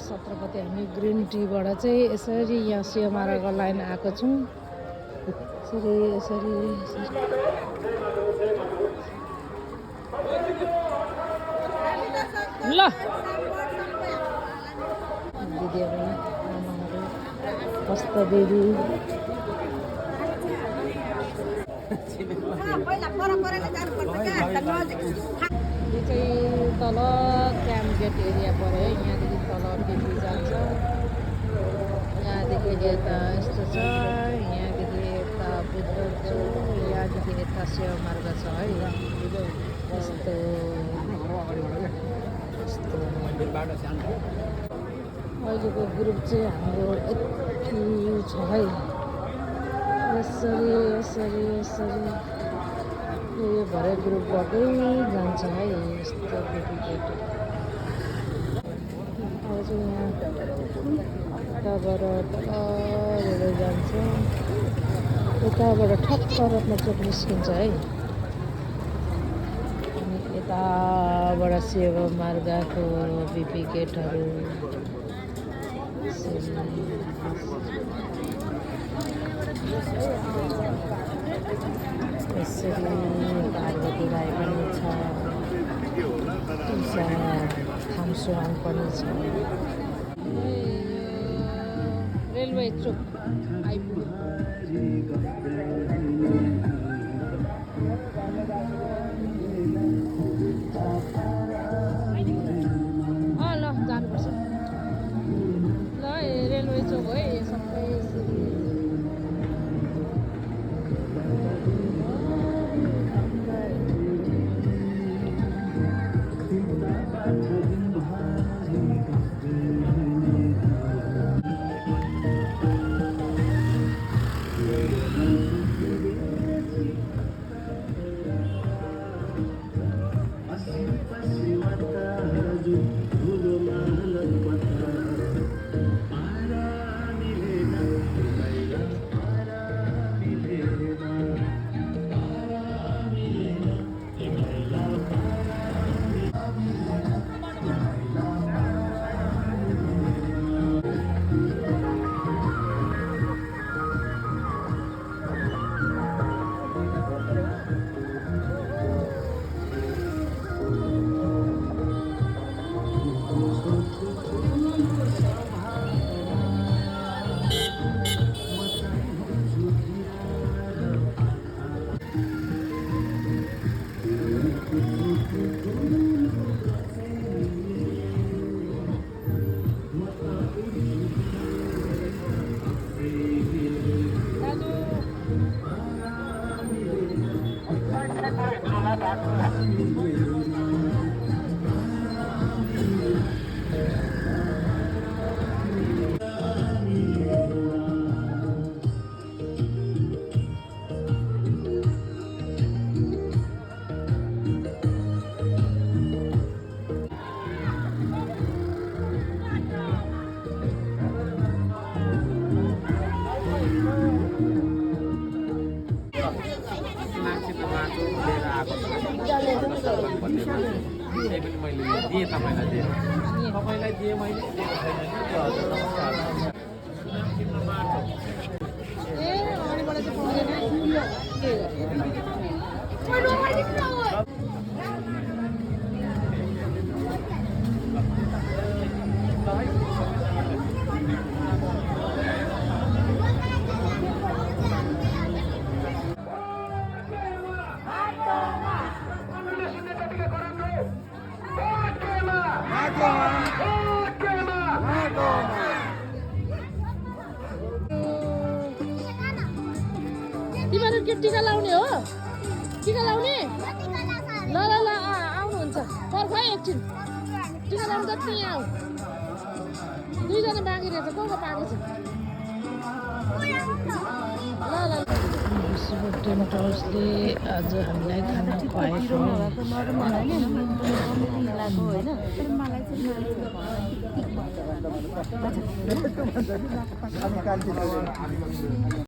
छत्रपति हामी ग्रिन टीबाट चाहिँ यसरी यहाँ सिंहमाराको लाइन आएको छौँ। यसरी यसरी ल दिदीहरू आमाहरू कस्तो दिदी यो चाहिँ तल क्याम्प गेट एरिया पऱ्यो है। यहाँदेखि तल टिभी जान्छ, यहाँदेखि यता यस्तो छ, यहाँदेखि यता बुद्ध छु, यहाँदेखि यता शिवमार्ग छ है। यस्तो अहिलेको ग्रुप चाहिँ हाम्रो यति छ है। यसरी यसरी यसरी यो भरे ग्रुप भएकै जान्छ है। यस्तो डेडिकेट अब चाहिँ यहाँ यताबाट तल जान्छ, यताबाट ठक्क रत्नचोक निस्किन्छ है। अनि यताबाट शिवमार्गको बिपी गेटहरू यसरी पार्वती राई पनि छ, थामसुवाङ पनि छ। रेलवे चोक आइपुग्यो। ल जानुपर्छ ल, रेलवे चोक हो है सबै। तपाईँलाई दिएँ मैले तिमीहरू के टिका लाउने हो? टिका लाउने? ल ल ल आउनुहुन्छ पर्ख है एकछिन। टिका लाउनु जति यहाँ आऊ। दुईजना बाँकी रहेछ, को बाँकी छ? ल ल टेन्ट हाउसले आज हामीलाई खाना खुवाएको होइन।